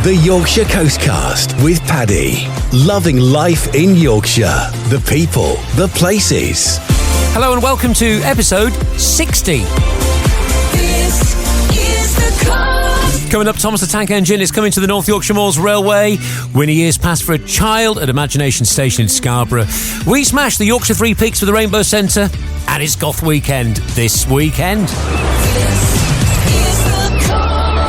The Yorkshire Coastcast with Paddy. Loving life in Yorkshire. The people, the places. Hello and welcome to episode 60. This is the coast. Coming up, Thomas the Tank Engine is coming to the North Yorkshire Moors Railway. Winning years past for a child at Imagination Station Scarborough. We smashed the Yorkshire Three Peaks for the Rainbow Centre, and it's Goth Weekend this weekend.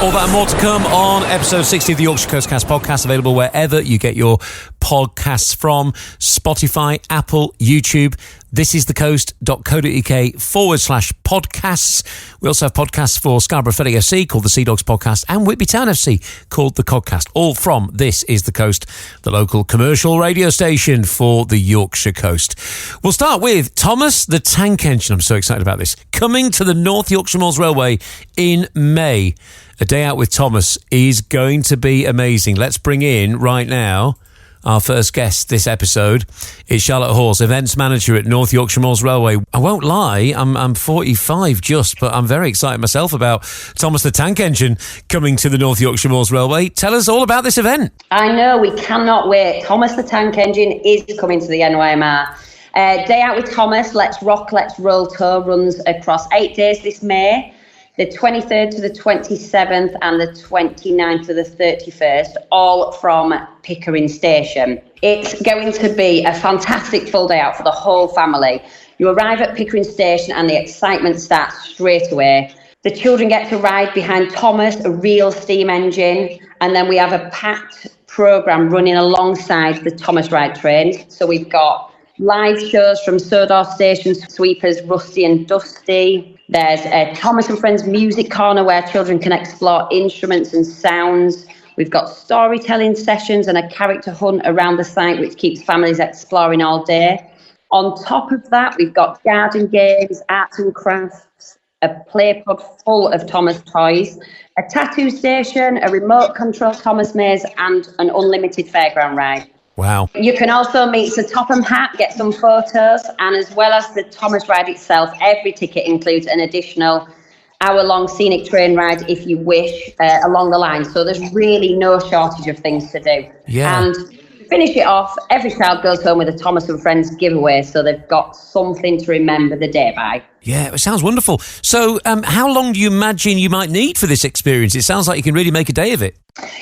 All that and more to come on episode 60 of the Yorkshire Coastcast podcast, available wherever you get your podcasts from: Spotify, Apple, YouTube. thisisthecoast.co.uk/podcasts. We also have podcasts for Scarborough Athletic FC called the Sea Dogs Podcast and Whitby Town FC called the Codcast, all from This Is The Coast, the local commercial radio station for the Yorkshire coast. We'll start with Thomas the Tank Engine. I'm so excited about this. Coming to the North Yorkshire Moors Railway in May. A day out with Thomas is going to be amazing. Let's bring in right now our first guest this episode. It's Charlotte Horse, events manager at North Yorkshire Moors Railway. I won't lie, I'm 45 just, but I'm very excited myself about Thomas the Tank Engine coming to the North Yorkshire Moors Railway. Tell us all about this event. I know, we cannot wait. Thomas the Tank Engine is coming to the NYMR. Day out with Thomas, Let's Rock, Let's Roll tour runs across 8 days this May. The 23rd to the 27th and the 29th to the 31st, all from Pickering Station. It's going to be a fantastic full day out for the whole family. You arrive at Pickering Station and the excitement starts straight away. The children get to ride behind Thomas, a real steam engine, and then we have a packed programme running alongside the Thomas Ride trains. So we've got live shows from Sodor Station sweepers Rusty and Dusty. There's a Thomas and Friends music corner where children can explore instruments and sounds. We've got storytelling sessions and a character hunt around the site, which keeps families exploring all day. On top of that, we've got garden games, arts and crafts, a play pod full of Thomas toys, a tattoo station, a remote control Thomas maze, and an unlimited fairground ride. Wow. You can also meet Sir Topham Hatt, get some photos, and as well as the Thomas ride itself, every ticket includes an additional hour-long scenic train ride if you wish along the line. So there's really no shortage of things to do. Yeah. And to finish it off, every child goes home with a Thomas and Friends giveaway, so they've got something to remember the day by. Yeah, it sounds wonderful. So how long do you imagine you might need for this experience? It sounds like you can really make a day of it.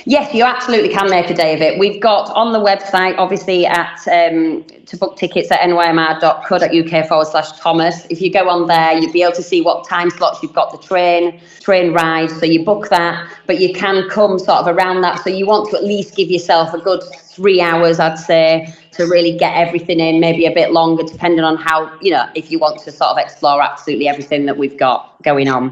Yes, you absolutely can make a day of it. We've got on the website, obviously, to book tickets at nymr.co.uk/Thomas. If you go on there, you'll be able to see what time slots you've got the train ride. So you book that, but you can come sort of around that. So you want to at least give yourself a good 3 hours, I'd say, to really get everything in, maybe a bit longer, depending on how, if you want to sort of explore absolutely everything that we've got going on.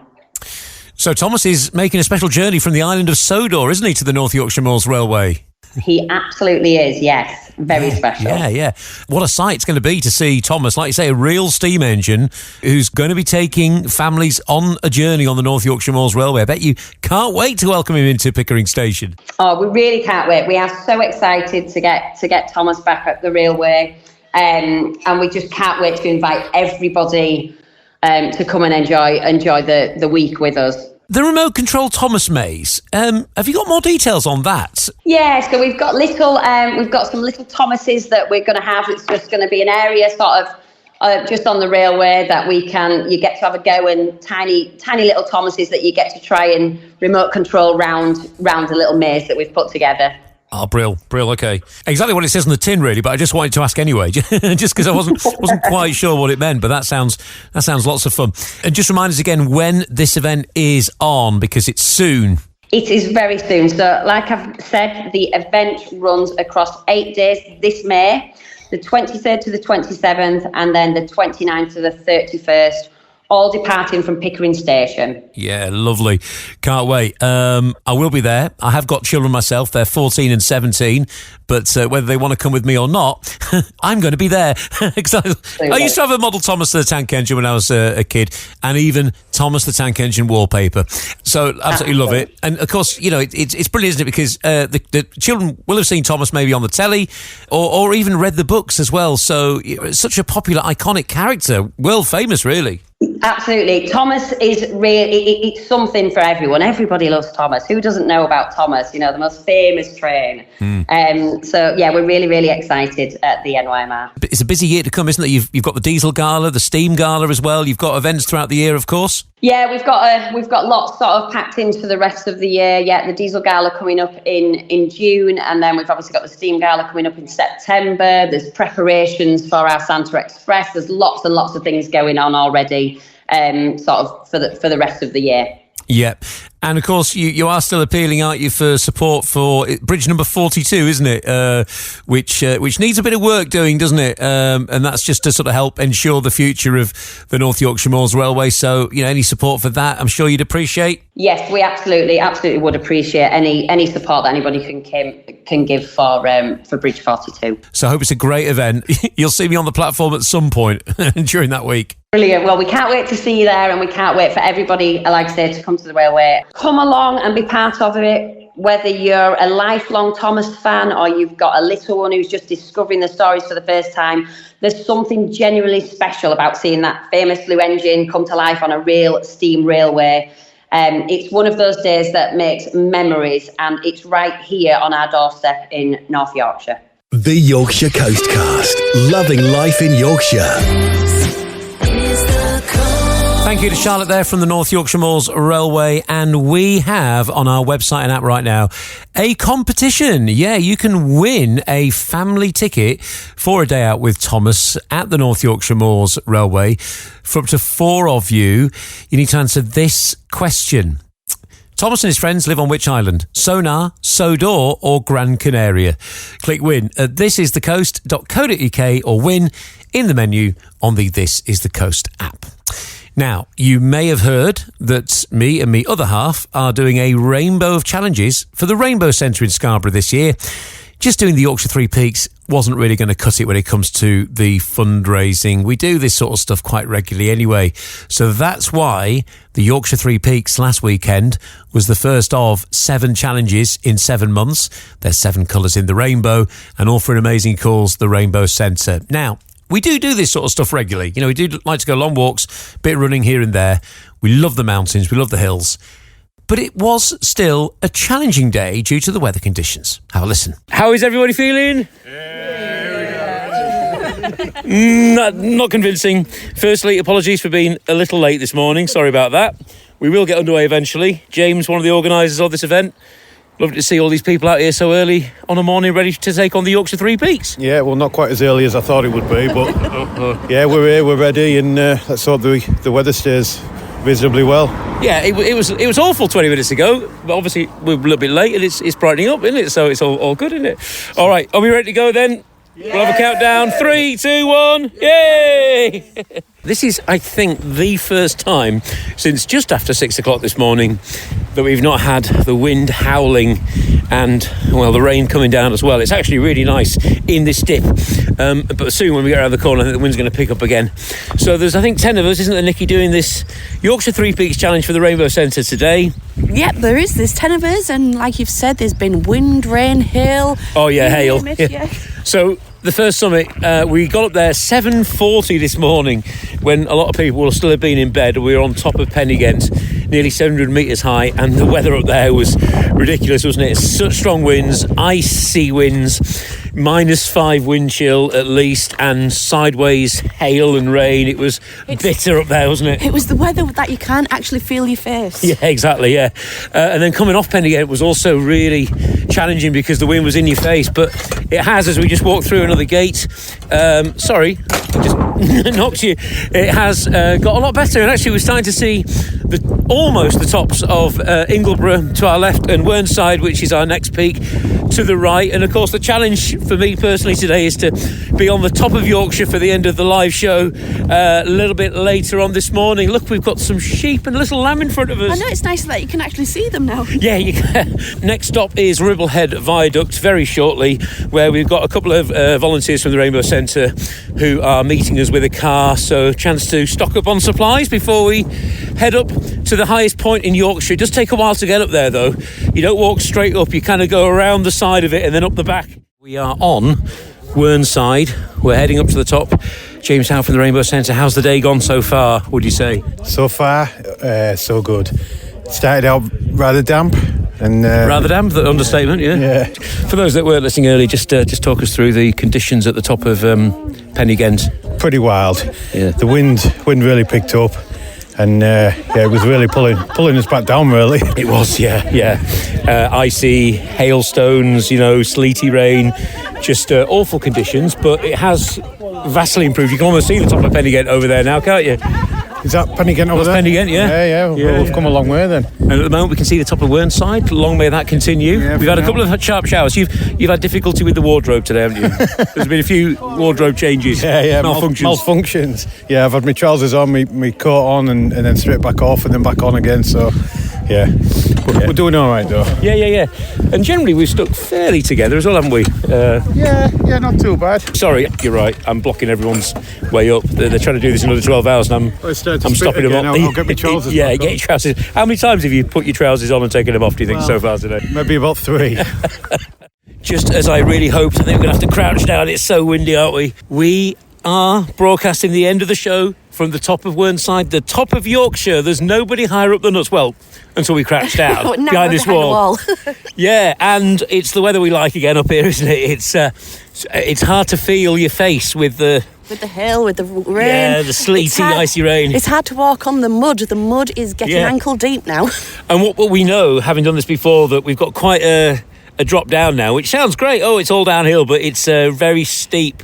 So Thomas is making a special journey from the island of Sodor, isn't he, to the North Yorkshire Moors Railway? He absolutely is, yes. Very special. Yeah. What a sight it's going to be to see Thomas, like you say, a real steam engine who's going to be taking families on a journey on the North Yorkshire Moors Railway. I bet you can't wait to welcome him into Pickering Station. Oh, we really can't wait. We are so excited to get Thomas back at the railway, and we just can't wait to invite everybody to come and enjoy the week with us. The remote control Thomas maze. Have you got more details on that? Yeah, so we've got some little Thomases that we're going to have. It's just going to be an area sort of just on the railway that you get to have a go, and tiny little Thomases that you get to try and remote control round a little maze that we've put together. Oh, brill, okay. Exactly what it says on the tin, really, but I just wanted to ask anyway, just because I wasn't quite sure what it meant, but that sounds lots of fun. And just remind us again when this event is on, because it's soon. It is very soon. So, like I've said, the event runs across 8 days this May, the 23rd to the 27th, and then the 29th to the 31st, all departing from Pickering Station. Yeah, lovely. Can't wait. I will be there. I have got children myself. They're 14 and 17, but whether they want to come with me or not, I'm going to be there. I used to have a Model Thomas the Tank Engine when I was a kid, and even Thomas the Tank Engine wallpaper. So absolutely love it. And of course, it's brilliant, isn't it? Because the children will have seen Thomas maybe on the telly or even read the books as well. So it's such a popular, iconic character, world famous, really. Absolutely. Thomas is really, it's something for everyone. Everybody loves Thomas. Who doesn't know about Thomas? You know, the most famous train. So, yeah, we're really, really excited at the NYMR. It's a busy year to come, isn't it? You've got the Diesel Gala, the Steam Gala as well. You've got events throughout the year, of course. Yeah, we've got lots sort of packed into the rest of the year. Yeah, the Diesel Gala coming up in June, and then we've obviously got the Steam Gala coming up in September. There's preparations for our Santa Express. There's lots and lots of things going on already, sort of for the rest of the year. Yeah. And of course, you are still appealing, aren't you, for support for bridge number 42, isn't it? Which needs a bit of work doing, doesn't it? And that's just to sort of help ensure the future of the North Yorkshire Moors Railway. So, you know, any support for that, I'm sure you'd appreciate. Yes, we absolutely would appreciate any support that anybody can give for Bridge 42. So I hope it's a great event. You'll see me on the platform at some point during that week. Brilliant. Well, we can't wait to see you there, and we can't wait for everybody, like I say, to come to the railway. Come along and be part of it, whether you're a lifelong Thomas fan or you've got a little one who's just discovering the stories for the first time. There's something genuinely special about seeing that famous blue engine come to life on a real steam railway. It's one of those days that makes memories, and it's right here on our doorstep in North Yorkshire. The Yorkshire Coastcast. Loving life in Yorkshire. Thank you to Charlotte there from the North Yorkshire Moors Railway. And we have on our website and app right now a competition. Yeah, you can win a family ticket for a day out with Thomas at the North Yorkshire Moors Railway. For up to 4 of you, you need to answer this question. Thomas and his friends live on which island? Sonar, Sodor or Gran Canaria? Click win at thisisthecoast.co.uk or win in the menu on the This Is The Coast app. Now, you may have heard that me and me other half are doing a rainbow of challenges for the Rainbow Centre in Scarborough this year. Just doing the Yorkshire Three Peaks wasn't really going to cut it when it comes to the fundraising. We do this sort of stuff quite regularly anyway. So that's why the Yorkshire Three Peaks last weekend was the first of 7 challenges in 7 months. There's 7 colours in the rainbow, and all for an amazing cause, the Rainbow Centre. Now, we do this sort of stuff regularly. You know, we do like to go long walks, bit of running here and there. We love the mountains, we love the hills. But it was still a challenging day due to the weather conditions. Have a listen. How is everybody feeling? Not convincing. Firstly, apologies for being a little late this morning. Sorry about that. We will get underway eventually. James, one of the organisers of this event. Lovely to see all these people out here so early on a morning ready to take on the Yorkshire Three Peaks. Yeah, well, not quite as early as I thought it would be, but yeah, we're here, we're ready, and let's hope the weather stays reasonably well. Yeah, it was awful 20 minutes ago, but obviously we're a little bit late and it's brightening up, isn't it? So it's all good, isn't it? All right, are we ready to go then? Yeah. We'll have a countdown. 3, 2, 1. Yay! This is, I think, the first time since just after 6 o'clock this morning that we've not had the wind howling and, well, the rain coming down as well. It's actually really nice in this dip. But soon when we get around the corner, I think the wind's going to pick up again. So there's, I think, 10 of us, isn't there, Nikki, doing this Yorkshire Three Peaks Challenge for the Rainbow Centre today. Yep, there is. There's 10 of us, and like you've said, there's been wind, rain, hail. Oh, yeah, hail. Yeah. So the first summit, we got up there 7:40 this morning when a lot of people will still have been in bed. We were on top of Pennygent, nearly 700 metres high, and the weather up there was ridiculous, wasn't it? Such strong winds, icy winds, -5 wind chill at least, and sideways hail and rain. It was bitter up there, wasn't it? It was the weather that you can't actually feel your face. Yeah, exactly, yeah. And then coming off Pennygent was also really challenging because the wind was in your face, but it has, as we just walked through another gate, sorry, I just knocked you. It has got a lot better, and actually we're starting to see almost the tops of Ingleborough to our left and Whernside, which is our next peak, to the right. And of course the challenge for me personally today is to be on the top of Yorkshire for the end of the live show a little bit later on this morning. Look, we've got some sheep and a little lamb in front of us. I know, it's nice that you can actually see them now. Yeah, you can. Next stop is Ribblehead Viaduct very shortly, where we've got a couple of volunteers from the Rainbow Centre who are meeting us with a car, so a chance to stock up on supplies before we head up to the highest point in Yorkshire. It does take a while to get up there though. You don't walk straight up, you kind of go around the side of it and then up the back. We are on Whernside. We're heading up to the top. James Howe from the Rainbow Centre. How's the day gone so far, would you say? So far, so good. Started out rather damp. And rather damp, the understatement, yeah. For those that weren't listening early, just talk us through the conditions at the top of Pennygent. Pretty wild. Yeah. The wind really picked up, and it was really pulling us back down. Really, it was, yeah. Icy, hailstones, sleety rain, just awful conditions. But it has vastly improved. You can almost see the top of Pennygent over there now, can't you? Is that Pennygent over there? Pennygent, yeah. Yeah. We've come a long way then. And at the moment we can see the top of Whernside. Long may that continue. Yeah, we've had a couple of sharp showers. You've had difficulty with the wardrobe today, haven't you? There's been a few wardrobe changes. Yeah. Malfunctions. Yeah, I've had my trousers on, my coat on, and then straight back off, and then back on again. So, yeah. We're doing all right though. Yeah. And generally we've stuck fairly together as well, haven't we? Yeah, not too bad. Sorry, you're right. I'm blocking everyone's way up. They're trying to do this in another 12 hours, and I'm stopping them up. I'll get my trousers. Yeah, get your trousers. How many times have you put your trousers on and taken them off, do you think, so far today? Maybe about 3. Just as I really hoped. I think we're going to have to crouch down. It's so windy, aren't we? We are broadcasting the end of the show from the top of Whernside, the top of Yorkshire. There's nobody higher up than us. Well, until we crash down behind this wall. Yeah, and it's the weather we like again up here, isn't it? It's hard to feel your face with the hill, with the rain. Yeah, the sleety, icy rain. It's hard to walk on the mud. The mud is getting ankle deep now. And what we know, having done this before, that we've got quite a drop down now, which sounds great. Oh, it's all downhill, but it's a very steep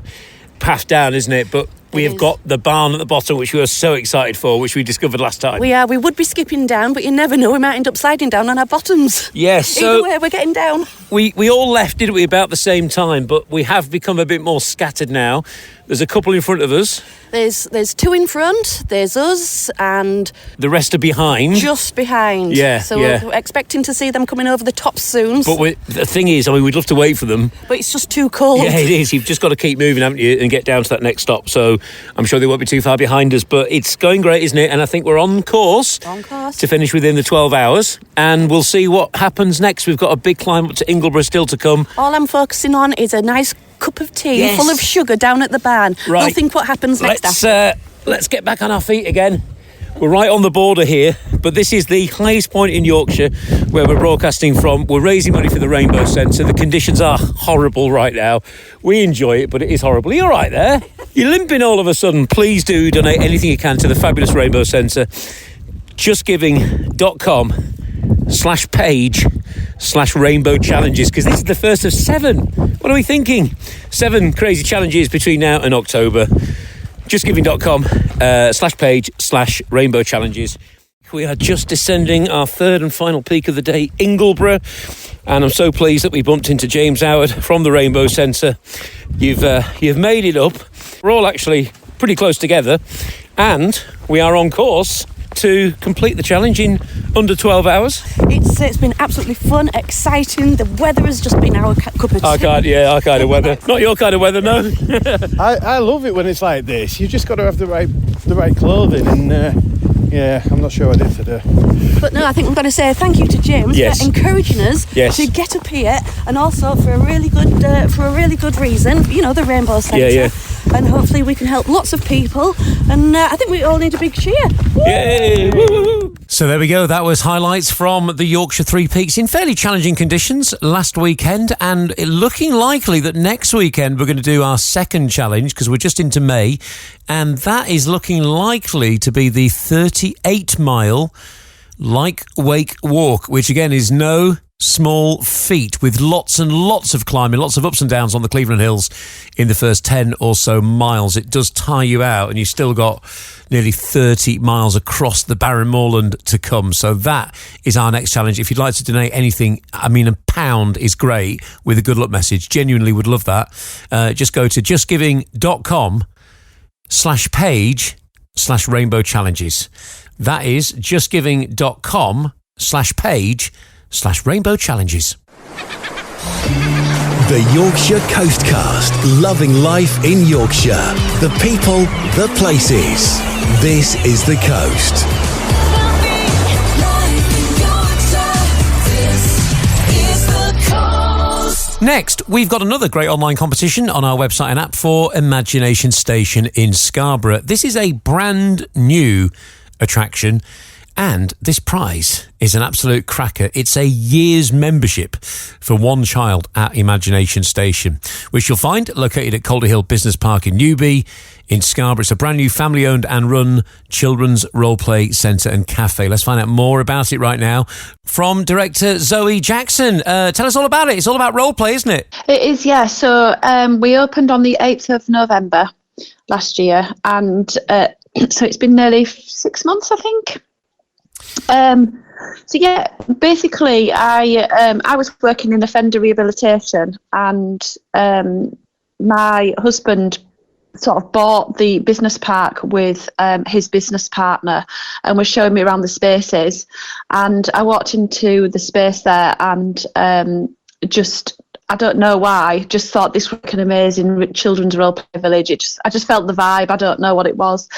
path down, isn't it? But we have got the barn at the bottom, which we were so excited for, which we discovered last time. We would be skipping down, but you never know, we might end up sliding down on our bottoms. Yes, so either way, we're getting down. We all left, didn't we, about the same time, but we have become a bit more scattered now. There's a couple in front of us. There's 2 in front, there's us, and the rest are behind. Just behind. So we're expecting to see them coming over the top soon. But the thing is, we'd love to wait for them. But it's just too cold. Yeah, it is. You've just got to keep moving, haven't you, and get down to that next stop. So I'm sure they won't be too far behind us, but it's going great, isn't it? And I think we're on course to finish within the 12 hours, and we'll see what happens next. We've got a big climb up to Ingleborough still to come. All I'm focusing on is a nice cup of tea full of sugar down at the barn. Right. We'll think what happens next Let's get back on our feet again. We're right on the border here, but this is the highest point in Yorkshire where we're broadcasting from. We're raising money for the Rainbow Centre. The conditions are horrible right now. We enjoy it, but it is horrible. Are you all right there? You're limping all of a sudden. Please do donate anything you can to the fabulous Rainbow Centre. justgiving.com/page/rainbow challenges, because this is the first of 7. What are we thinking? 7 crazy challenges between now and October. justgiving.com/page/rainbow challenges. We are just descending our 3rd and final peak of the day, Ingleborough, and I'm so pleased that we bumped into James Howard from the Rainbow Centre. You've made it up. We're all actually pretty close together, and we are on course to complete the challenge in under 12 hours. It's been absolutely fun, exciting. The weather has just been our cup of tea. Our kind of weather. Not your kind of weather, no. I love it when it's like this. You've just got to have the right clothing, and I'm not sure I did today. But no, I think I'm going to say thank you to James for encouraging us to get up here, and also for a really good reason. The Rainbow Centre. Yeah. And hopefully we can help lots of people. And I think we all need a big cheer. Yay! Woo, woo, woo. So there we go. That was highlights from the Yorkshire Three Peaks in fairly challenging conditions last weekend, and looking likely that next weekend we're going to do our second challenge, because we're just into May, and that is looking likely to be the 38-mile Like Wake Walk, which again is no small feat, with lots and lots of climbing, lots of ups and downs on the Cleveland Hills in the first 10 or so miles. It does tire you out, and you've still got nearly 30 miles across the barren moorland to come. So that is our next challenge. If you'd like to donate anything, £1 is great with a good luck message. Genuinely would love that. Just go to justgiving.com/page/rainbow challenges. That is justgiving.com/page/rainbow challenges. The Yorkshire Coastcast, loving life in Yorkshire. The people, the places. This is the coast. Life in Yorkshire. This is the coast. Next, we've got another great online competition on our website and app for Imagination Station in Scarborough. This is a brand new attraction, and this prize is an absolute cracker. It's a year's membership for one child at Imagination Station, which you'll find located at Calder Hill Business Park in Newby in Scarborough. It's a brand new family-owned and run children's role-play centre and cafe. Let's find out more about it right now from director Zoe Jackson. Tell us all about it. It's all about role-play, isn't it? It is, yeah. So we opened on the 8th of November last year, and so it's been nearly 6 months, I think. So yeah, basically I was working in offender rehabilitation, and my husband sort of bought the business park with his business partner and was showing me around the spaces, and I walked into the space there and just, I don't know why, just thought this was like an amazing children's role play village. I just felt the vibe. I don't know what it was.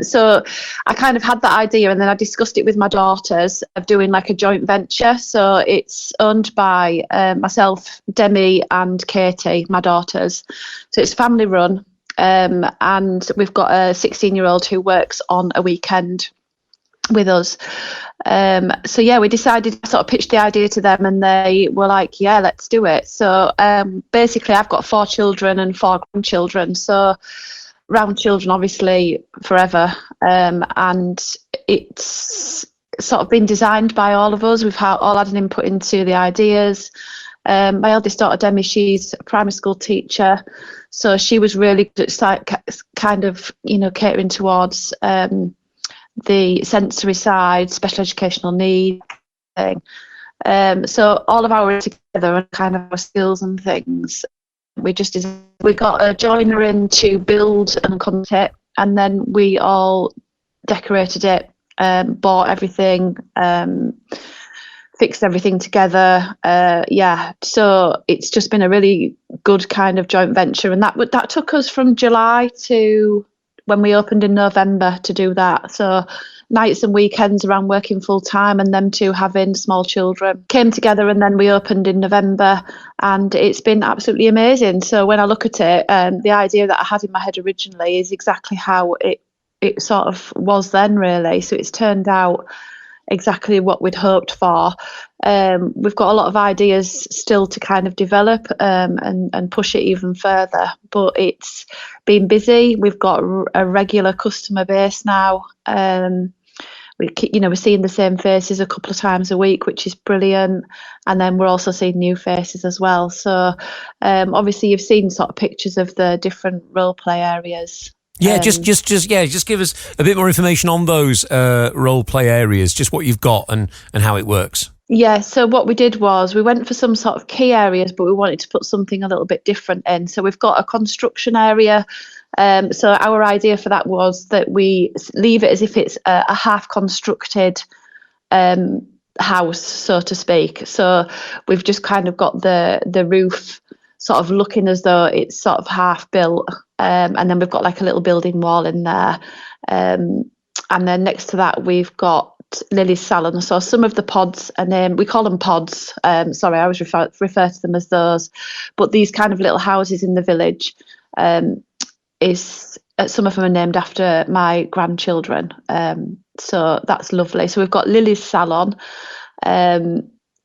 So I kind of had that idea, and then I discussed it with my daughters of doing like a joint venture. So it's owned by myself, Demi and Katie, my daughters. So it's family run, and we've got a 16-year-old who works on a weekend with us. So yeah, we decided, sort of pitched the idea to them, and they were like, yeah, let's do it. So basically I've got 4 children and 4 grandchildren, so round children obviously forever, and it's sort of been designed by all of us. We've all had an input into the ideas. My eldest daughter Demi, she's a primary school teacher, so she was really good at kind of, you know, catering towards the sensory side, special educational needs thing. So all of our together and kind of our skills and things, we got a joiner in to build and concept it, and then we all decorated it, bought everything, fixed everything together. Yeah, so it's just been a really good kind of joint venture, and that took us from July to when we opened in November to do that. So nights and weekends around working full time, and them two having small children came together, and then we opened in November, and it's been absolutely amazing. So when I look at it, the idea that I had in my head originally is exactly how it sort of was then, really. So it's turned out exactly what we'd hoped for. We've got a lot of ideas still to kind of develop and push it even further, but it's been busy. We've got a regular customer base now. We're seeing the same faces a couple of times a week, which is brilliant, and then we're also seeing new faces as well. So obviously you've seen sort of pictures of the different role play areas. Yeah, just give us a bit more information on those role play areas, just what you've got and how it works. Yeah, so what we did was we went for some sort of key areas, but we wanted to put something a little bit different in. So we've got a construction area. So our idea for that was that we leave it as if it's a half constructed house, so to speak. So we've just kind of got the roof sort of looking as though it's sort of half built, and then we've got like a little building wall in there, and then next to that we've got Lily's salon. So some of the pods are named, we call them pods, sorry, I always refer to them as those, but these kind of little houses in the village, some of them are named after my grandchildren, so that's lovely. So we've got Lily's salon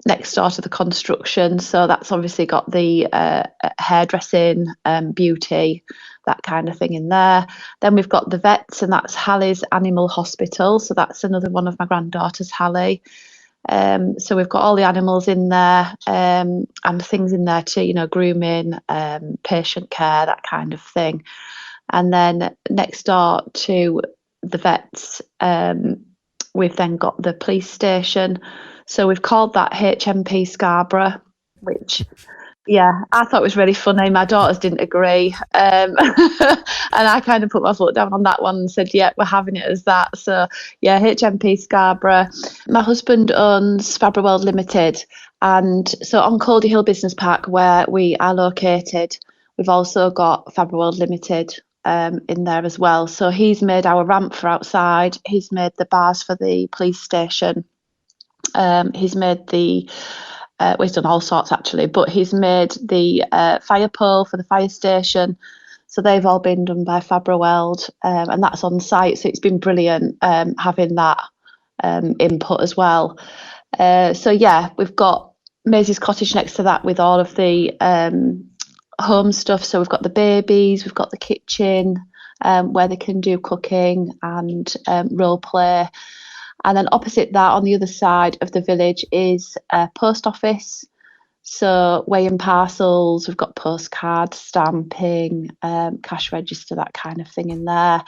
next door to the construction, so that's obviously got the hairdressing, beauty, that kind of thing in there. Then we've got the vets, and that's Hallie's Animal Hospital, so that's another one of my granddaughters, Hallie. So we've got all the animals in there, and things in there too, grooming, patient care, that kind of thing. And then next door to the vets, we've then got the police station. So we've called that HMP Scarborough, which, yeah, I thought was really funny. My daughters didn't agree. And I kind of put my foot down on that one and said, yeah, we're having it as that. So, yeah, HMP Scarborough. My husband owns Fabric World Limited. And so on Calder Hill Business Park, where we are located, we've also got Fabric World Limited in there as well. So he's made our ramp for outside. He's made the bars for the police station. He's made the well, he's done all sorts actually, but he's made the fire pole for the fire station. So they've all been done by Fabra-Weld, and that's on site. So it's been brilliant having that input as well. So yeah, we've got Maisie's cottage next to that with all of the home stuff. So we've got the babies, we've got the kitchen where they can do cooking and role play. And then opposite that, on the other side of the village, is a post office. So weighing parcels, we've got postcards, stamping, cash register, that kind of thing in there.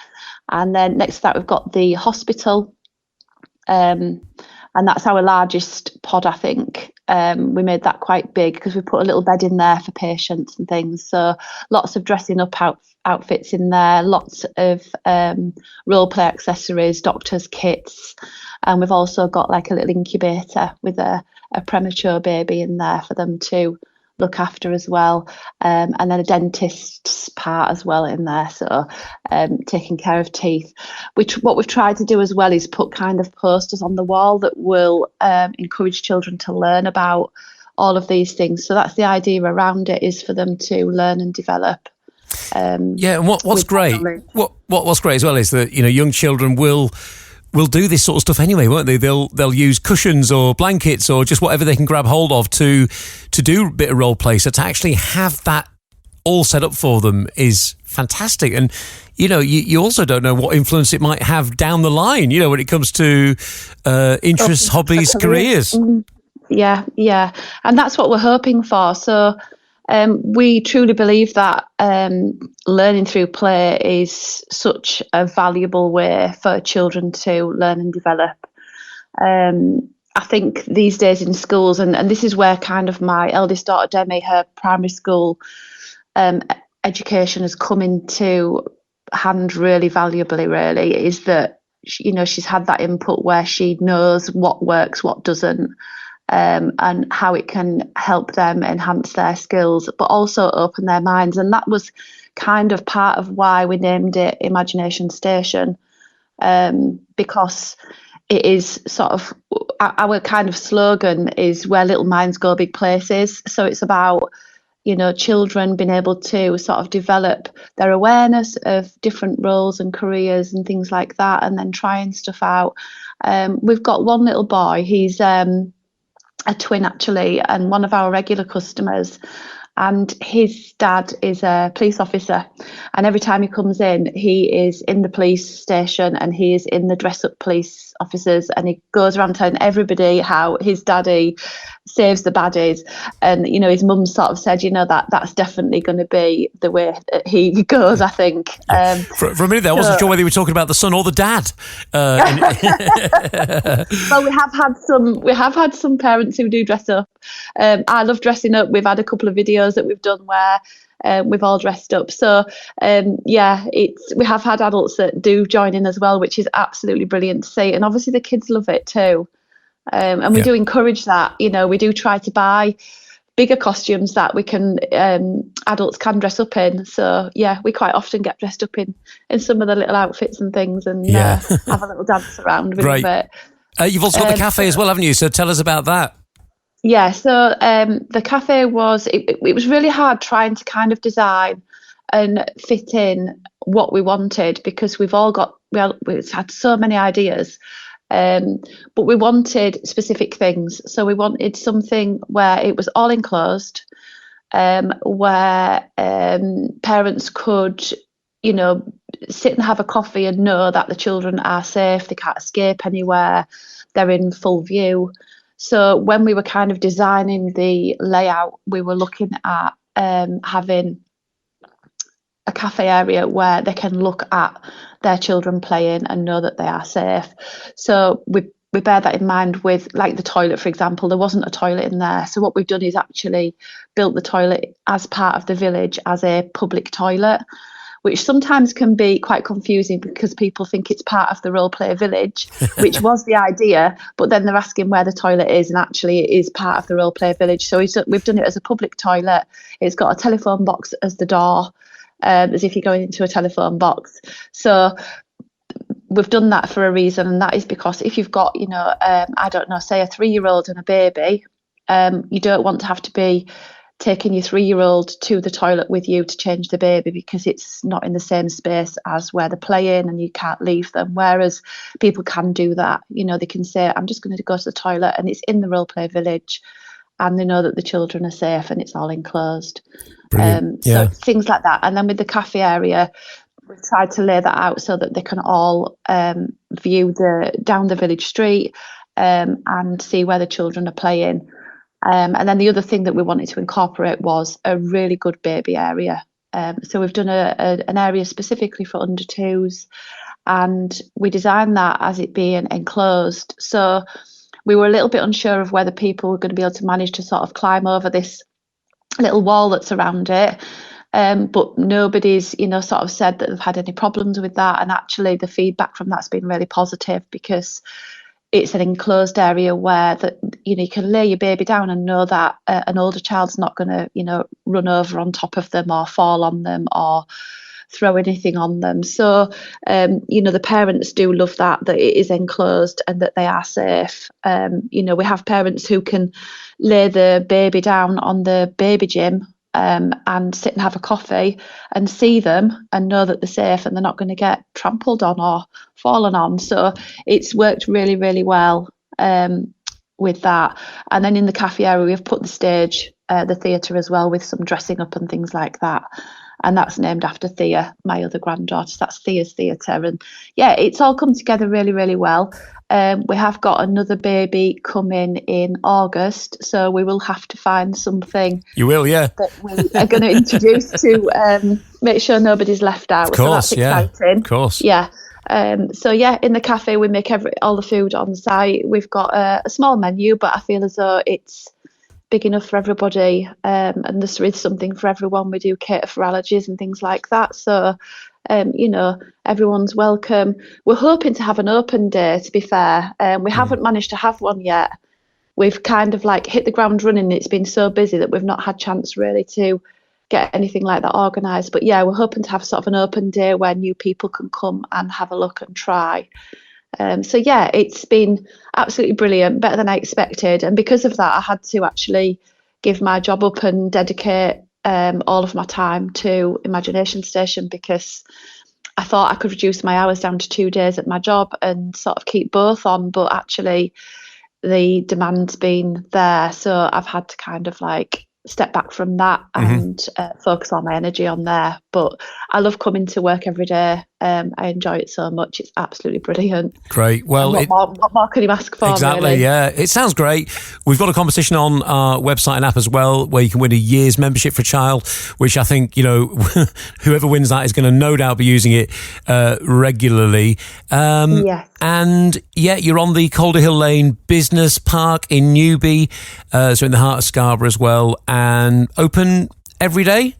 And then next to that, we've got the hospital. And that's our largest pod, I think. We made that quite big because we put a little bed in there for patients and things. So lots of dressing up outfits in there, lots of role play accessories, doctors' kits. And we've also got like a little incubator with a premature baby in there for them to look after as well. And then a dentist's part as well in there. So taking care of teeth, which what we've tried to do as well is put kind of posters on the wall that will encourage children to learn about all of these things. So that's the idea around it, is for them to learn and develop. And what's great, what's great as well is that, you know, young children will do this sort of stuff anyway, won't they? They'll use cushions or blankets or just whatever they can grab hold of to do a bit of role play. So to actually have that all set up for them is fantastic. And, you know, you also don't know what influence it might have down the line, you know, when it comes to interests, hobbies, careers. Yeah. And that's what we're hoping for. So we truly believe that learning through play is such a valuable way for children to learn and develop. I think these days in schools, and this is where kind of my eldest daughter Demi, her primary school education has come into hand really valuably, really, is that, you know, she's had that input where she knows what works, what doesn't. And how it can help them enhance their skills, but also open their minds. And that was kind of part of why we named it Imagination Station, because it is sort of our kind of slogan is where little minds go big places. So it's about, you know, children being able to sort of develop their awareness of different roles and careers and things like that, and then trying stuff out. We've got one little boy, he's a twin actually, and one of our regular customers, and his dad is a police officer, and every time he comes in, he is in the police station and he is in the dress up police officers, and he goes around telling everybody how his daddy saves the baddies. And, you know, his mum sort of said, you know, that's definitely going to be the way that he goes, I think. For a minute there, I wasn't sure whether you were talking about the son or the dad. Well, we have had some parents who do dress up. I love dressing up. We've had a couple of videos that we've done where we've all dressed up. So we have had adults that do join in as well, which is absolutely brilliant to see. And obviously the kids love it too. And we do encourage that. You know, we do try to buy bigger costumes that we can adults can dress up in. So yeah, we quite often get dressed up in some of the little outfits and things, and have a little dance around with it. You've also got the cafe as well, haven't you? So tell us about that. Yeah, so the cafe was really hard trying to kind of design and fit in what we wanted, because we've had so many ideas, but we wanted specific things. So we wanted something where it was all enclosed, where parents could, you know, sit and have a coffee and know that the children are safe, they can't escape anywhere, they're in full view. So when we were kind of designing the layout, we were looking at having a cafe area where they can look at their children playing and know that they are safe. So we bear that in mind with, like, the toilet, for example. There wasn't a toilet in there. So what we've done is actually built the toilet as part of the village as a public toilet, which sometimes can be quite confusing because people think it's part of the role play village, which was the idea, but then they're asking where the toilet is, and actually it is part of the role play village. So we've done it as a public toilet. It's got a telephone box as the door, as if you're going into a telephone box. So we've done that for a reason, and that is because if you've got, you know, I don't know, say a 3-year-old and a baby, You don't want to have to be taking your 3-year-old to the toilet with you to change the baby because it's not in the same space as where they're playing and you can't leave them. Whereas people can do that. You know, they can say, I'm just going to go to the toilet, and it's in the role play village, and they know that the children are safe and it's all enclosed. So things like that. And then with the cafe area, we've tried to lay that out so that they can all view down the village street and see where the children are playing. And then the other thing that we wanted to incorporate was a really good baby area. So we've done an area specifically for under 2s, and we designed that as it being enclosed. So we were a little bit unsure of whether people were going to be able to manage to sort of climb over this little wall that's around it. But nobody's, sort of said that they've had any problems with that. And actually the feedback from that's been really positive, because it's an enclosed area where you can lay your baby down and know that an older child's not going to, run over on top of them or fall on them or throw anything on them. So, the parents do love that it is enclosed and that they are safe. We have parents who can lay the baby down on the baby gym and sit and have a coffee and see them and know that they're safe and they're not going to get trampled on or fallen on. So it's worked really, really well with that. And then in the cafe area, we've put the stage, the theatre as well, with some dressing up and things like that. And that's named after Thea, my other granddaughter. So that's Thea's Theatre. And yeah, it's all come together really, really well. We have got another baby coming in August, so we will have to find something. You will, yeah. That we are going to introduce to make sure nobody's left out. Of course, so that's exciting. Of course. Yeah. So yeah, in the cafe we make all the food on site. We've got a small menu, but I feel as though it's big enough for everybody, and there is something for everyone. We do cater for allergies and things like that. So, everyone's welcome. We're hoping to have an open day, to be fair. We haven't managed to have one yet. We've kind of hit the ground running. It's been so busy that we've not had chance really to get anything like that organised. But yeah, we're hoping to have sort of an open day where new people can come and have a look and try. So yeah, it's been absolutely brilliant, better than I expected. And because of that, I had to actually give my job up and dedicate all of my time to Imagination Station, because I thought I could reduce my hours down to 2 days at my job and sort of keep both on. But actually the demand's been there. So I've had to kind of step back from that and focus all my energy on there. But I love coming to work every day. I enjoy it so much. It's absolutely brilliant. Great. Well, what more can you ask for? Exactly, really? Yeah. It sounds great. We've got a competition on our website and app as well, where you can win a year's membership for a child, which I think, whoever wins that is going to no doubt be using it regularly. Yeah. And yeah, you're on the Calder Hill Lane Business Park in Newby, so in the heart of Scarborough as well, and open every day?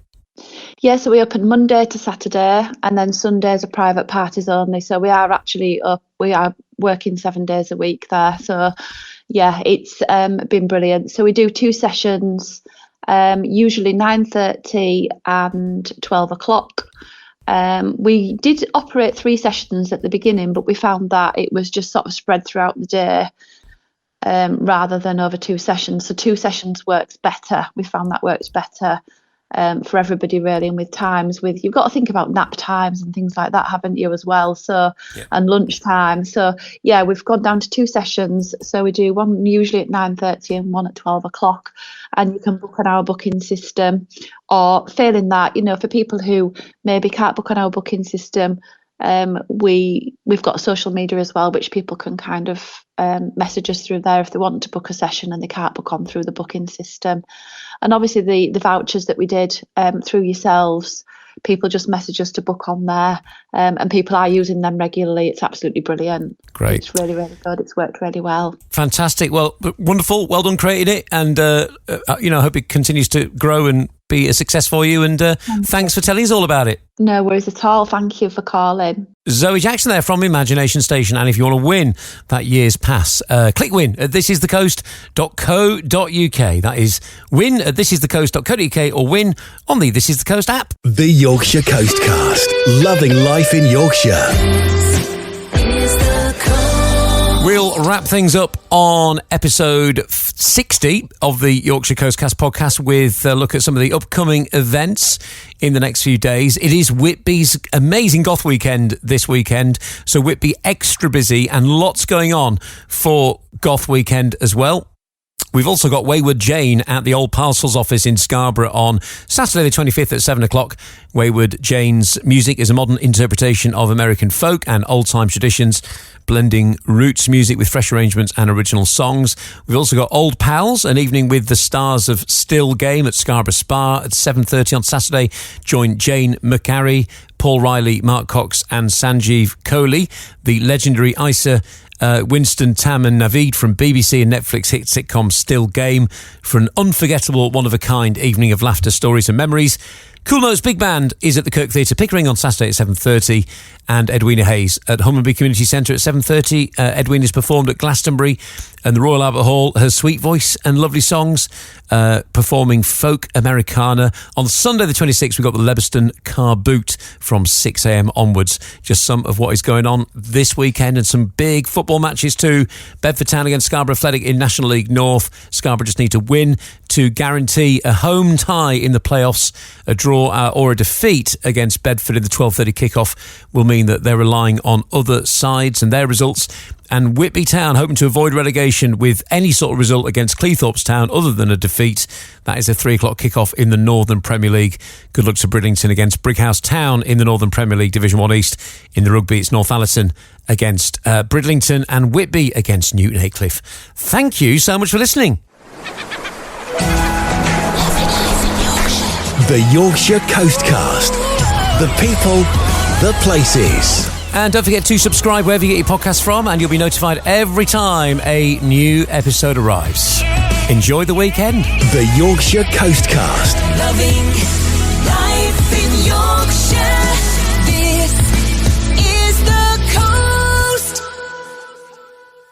Yeah, so we open Monday to Saturday, and then Sundays are private parties only. So we are actually we are working 7 days a week there. So yeah, it's been brilliant. So we do 2 sessions, usually 9:30 and 12 o'clock. We did operate 3 sessions at the beginning, but we found that it was just sort of spread throughout the day rather than over 2 sessions. So 2 sessions works better. We found that works better for everybody really, and with times, you've got to think about nap times and things like that, haven't you, as well? So and lunch time. So yeah, we've gone down to 2 sessions. So we do one usually at 9:30 and one at 12 o'clock, and you can book on our booking system. Or failing that, for people who maybe can't book on our booking system, we've got social media as well, which people can kind of message us through there if they want to book a session and they can't book on through the booking system. And obviously the vouchers that we did through yourselves, people just message us to book on there, and people are using them regularly. It's absolutely brilliant. Great. It's really, really good. It's worked really well. Fantastic. Well, wonderful. Well done creating it, and I hope it continues to grow and be a success for you, and thanks for telling us all about it. No worries at all. Thank you for calling. Zoe Jackson there from Imagination Station, and if you want to win that year's pass, click win at thisisthecoast.co.uk. That is win at thisisthecoast.co.uk, or win on the This Is The Coast app. The Yorkshire Coastcast, loving life in Yorkshire. We'll wrap things up on episode 60 of the Yorkshire Coastcast podcast with a look at some of the upcoming events in the next few days. It is Whitby's amazing goth weekend this weekend, so Whitby extra busy and lots going on for goth weekend as well. We've also got Wayward Jane at the Old Parcels office in Scarborough on Saturday the 25th at 7 o'clock. Wayward Jane's music is a modern interpretation of American folk and old-time traditions, blending roots music with fresh arrangements and original songs. We've also got Old Pals, an evening with the stars of Still Game at Scarborough Spa at 7:30 on Saturday. Join Jane McCarry, Paul Riley, Mark Cox and Sanjeev Kohli, the legendary Isa Winston, Tam and Naveed from BBC and Netflix hit sitcom Still Game for an unforgettable, one-of-a-kind evening of laughter, stories and memories. Cool Notes Big Band is at the Kirk Theatre Pickering on Saturday at 7:30, and Edwina Hayes at Hummonby Community Centre at 7:30. Edwina's performed at Glastonbury and the Royal Albert Hall. Her sweet voice and lovely songs, performing folk Americana. On Sunday the 26th, we've got the Lebeston Car Boot from 6 a.m. onwards. Just some of what is going on this weekend, and some big football matches too. Bedford Town against Scarborough Athletic in National League North. Scarborough just need to win to guarantee a home tie in the playoffs. A draw or a defeat against Bedford in the 12:30 kickoff will mean that they're relying on other sides and their results. And Whitby Town hoping to avoid relegation with any sort of result against Cleethorpes Town other than a defeat. That is a 3 o'clock kickoff in the Northern Premier League. Good luck to Bridlington against Brighouse Town in the Northern Premier League Division 1 East. In the rugby, it's Northallerton against Bridlington and Whitby against Newton Aycliffe. Thank you so much for listening. The Yorkshire Coastcast. The people, the places. And don't forget to subscribe wherever you get your podcast from, and you'll be notified every time a new episode arrives. Enjoy the weekend. The Yorkshire Coastcast. Loving